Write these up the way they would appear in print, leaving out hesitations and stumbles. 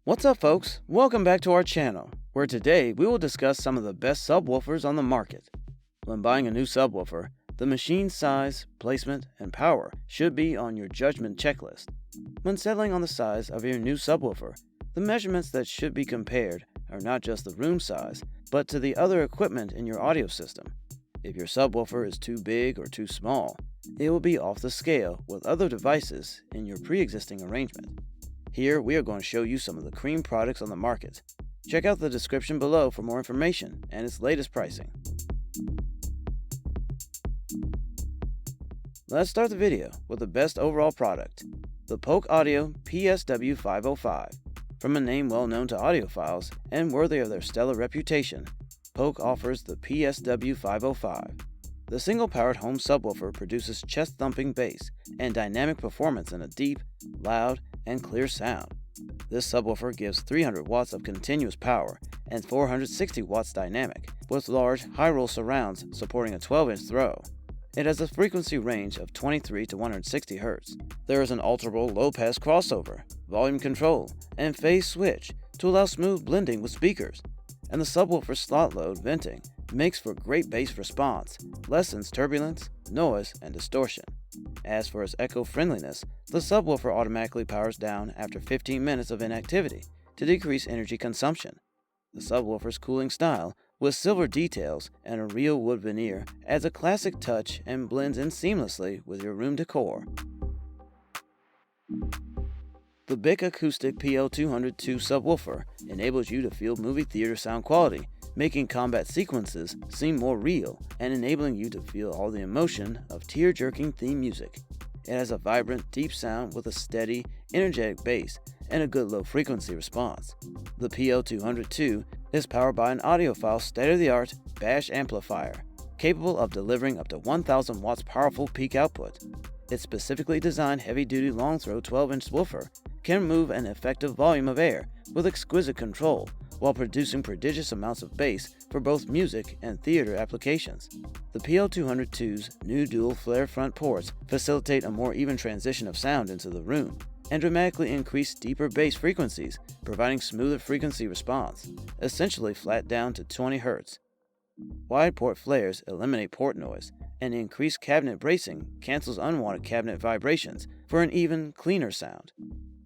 What's up, folks? Welcome back to our channel, where today we will discuss some of the best subwoofers on the market. When buying a new subwoofer, the machine's size, placement, and power should be on your judgment checklist. When settling on the size of your new subwoofer, the measurements that should be compared are not just the room size, but to the other equipment in your audio system. If your subwoofer is too big or too small, it will be off the scale with other devices in your pre-existing arrangement. Here, we are going to show you some of the cream products on the market. Check out the description below for more information and its latest pricing. Let's start the video with the best overall product, the Polk Audio PSW505. From a name well known to audiophiles and worthy of their stellar reputation, Polk offers the PSW505. The single-powered home subwoofer produces chest-thumping bass and dynamic performance in a deep, loud, and clear sound. This subwoofer gives 300 watts of continuous power and 460 watts dynamic, with large, high-roll surrounds supporting a 12-inch throw. It has a frequency range of 23 to 160 Hz. There is an alterable low-pass crossover, volume control, and phase switch to allow smooth blending with speakers. And the subwoofer's slot-load venting makes for great bass response, lessens turbulence, noise, and distortion. As for its eco-friendliness, the subwoofer automatically powers down after 15 minutes of inactivity to decrease energy consumption. The subwoofer's cooling style, with silver details and a real wood veneer, adds a classic touch and blends in seamlessly with your room decor. The Bic Acoustic PL202 subwoofer enables you to feel movie theater sound quality, making combat sequences seem more real and enabling you to feel all the emotion of tear-jerking theme music. It has a vibrant, deep sound with a steady, energetic bass and a good low-frequency response. The PL202 is powered by an audiophile state-of-the-art bash amplifier, capable of delivering up to 1,000 watts powerful peak output. Its specifically designed heavy-duty long-throw 12-inch woofer can move an effective volume of air with exquisite control while producing prodigious amounts of bass for both music and theater applications. The PL202's new dual flare front ports facilitate a more even transition of sound into the room and dramatically increase deeper bass frequencies, providing smoother frequency response, essentially flat down to 20 Hz. Wide port flares eliminate port noise, and increased cabinet bracing cancels unwanted cabinet vibrations for an even, cleaner sound.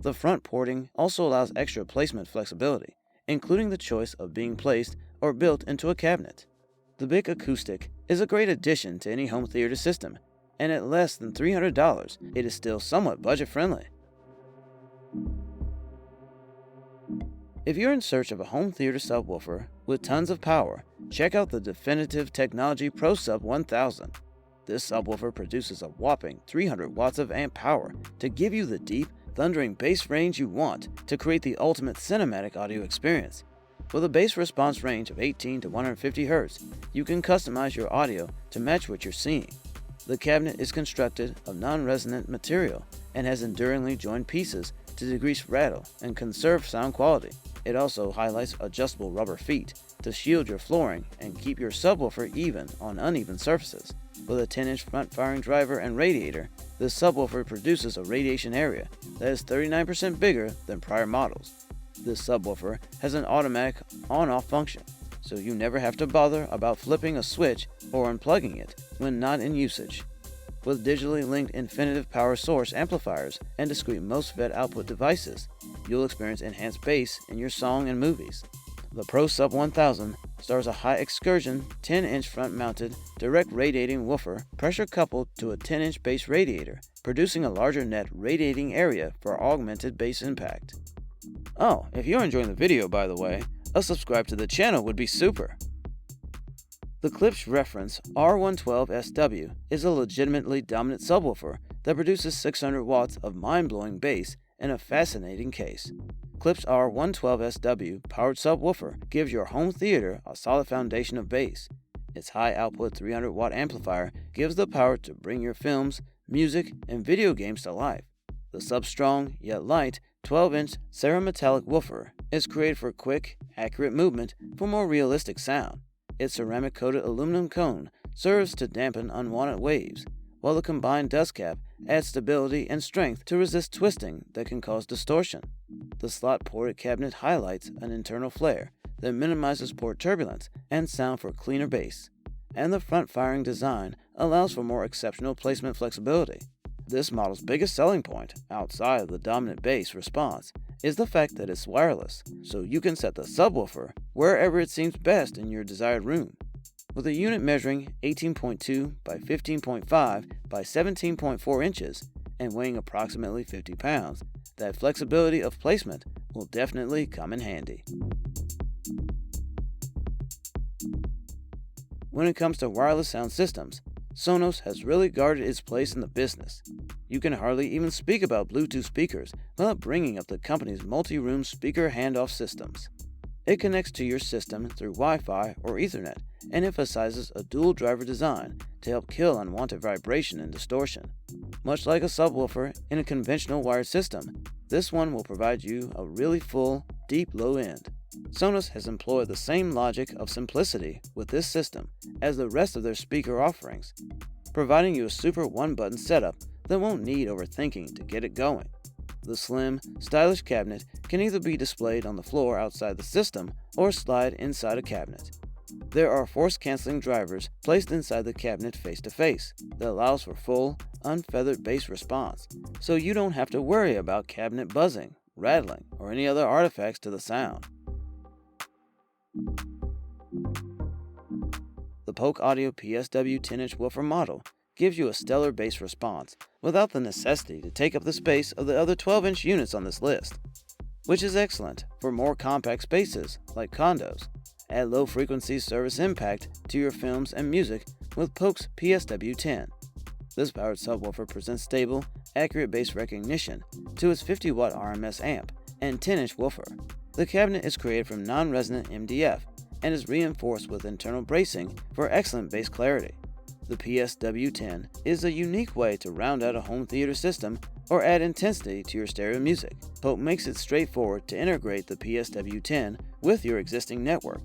The front porting also allows extra placement flexibility, including the choice of being placed or built into a cabinet. The Bic Acoustic is a great addition to any home theater system, and at less than $300, it is still somewhat budget-friendly. If you're in search of a home theater subwoofer with tons of power, check out the Definitive Technology Pro Sub 1000. This subwoofer produces a whopping 300 watts of amp power to give you the deep, thundering bass range you want to create the ultimate cinematic audio experience. With a bass response range of 18 to 150 Hz, you can customize your audio to match what you're seeing. The cabinet is constructed of non-resonant material and has enduringly joined pieces to decrease rattle and conserve sound quality. It also highlights adjustable rubber feet to shield your flooring and keep your subwoofer even on uneven surfaces. With a 10-inch front-firing driver and radiator, this subwoofer produces a radiation area that is 39% bigger than prior models. This subwoofer has an automatic on-off function, so you never have to bother about flipping a switch or unplugging it when not in usage. With digitally linked infinitive power source amplifiers and discrete MOSFET output devices, you'll experience enhanced bass in your song and movies. The Pro Sub 1000 stars a high excursion 10-inch front-mounted direct radiating woofer pressure-coupled to a 10-inch bass radiator, producing a larger net radiating area for augmented bass impact. Oh, if you're enjoying the video, by the way, a subscribe to the channel would be super. The Klipsch Reference R112SW is a legitimately dominant subwoofer that produces 600 watts of mind-blowing bass in a fascinating case. Klipsch R112SW powered subwoofer gives your home theater a solid foundation of bass. Its high-output 300-watt amplifier gives the power to bring your films, music, and video games to life. The sub-strong, yet light, 12-inch cerametallic woofer is created for quick, accurate movement for more realistic sound. Its ceramic-coated aluminum cone serves to dampen unwanted waves, while the combined dust cap adds stability and strength to resist twisting that can cause distortion. The slot-ported cabinet highlights an internal flare that minimizes port turbulence and sound for cleaner bass, and the front-firing design allows for more exceptional placement flexibility. This model's biggest selling point, outside of the dominant bass response, is the fact that it's wireless, so you can set the subwoofer wherever it seems best in your desired room. With a unit measuring 18.2 by 15.5 by 17.4 inches and weighing approximately 50 pounds, that flexibility of placement will definitely come in handy. When it comes to wireless sound systems, Sonos has really guarded its place in the business. You can hardly even speak about Bluetooth speakers without bringing up the company's multi-room speaker handoff systems. It connects to your system through Wi-Fi or Ethernet and emphasizes a dual driver design to help kill unwanted vibration and distortion. Much like a subwoofer in a conventional wired system, this one will provide you a really full, deep low end. Sonos has employed the same logic of simplicity with this system as the rest of their speaker offerings, providing you a super one-button setup that won't need overthinking to get it going. The slim, stylish cabinet can either be displayed on the floor outside the system or slide inside a cabinet. There are force-canceling drivers placed inside the cabinet face-to-face that allows for full, unfeathered bass response, so you don't have to worry about cabinet buzzing, rattling, or any other artifacts to the sound. The Polk Audio PSW 10-inch woofer model gives you a stellar bass response without the necessity to take up the space of the other 12-inch units on this list, which is excellent for more compact spaces like condos. Add low-frequency service impact to your films and music with Polk's PSW 10. This powered subwoofer presents stable, accurate bass recognition to its 50-watt RMS amp and 10-inch woofer. The cabinet is created from non-resonant MDF and is reinforced with internal bracing for excellent bass clarity. The PSW10 is a unique way to round out a home theater system or add intensity to your stereo music. Polk makes it straightforward to integrate the PSW10 with your existing network.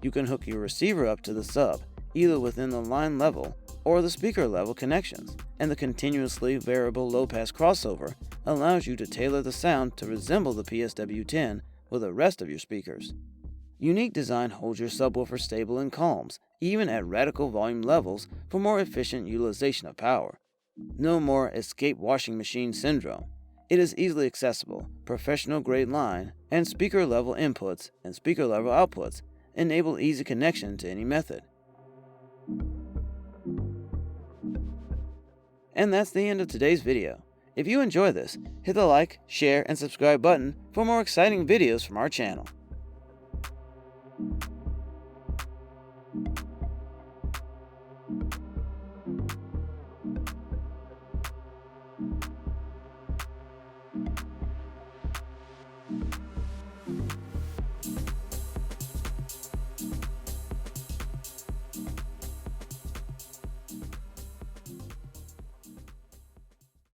You can hook your receiver up to the sub, either within the line level or the speaker level connections, and the continuously variable low-pass crossover allows you to tailor the sound to resemble the PSW10 with the rest of your speakers. Unique design holds your subwoofer stable in calms, even at radical volume levels for more efficient utilization of power. No more escape washing machine syndrome. It is easily accessible, professional-grade line, and speaker-level inputs and speaker-level outputs enable easy connection to any method. And that's the end of today's video. If you enjoy this, hit the like, share, and subscribe button for more exciting videos from our channel.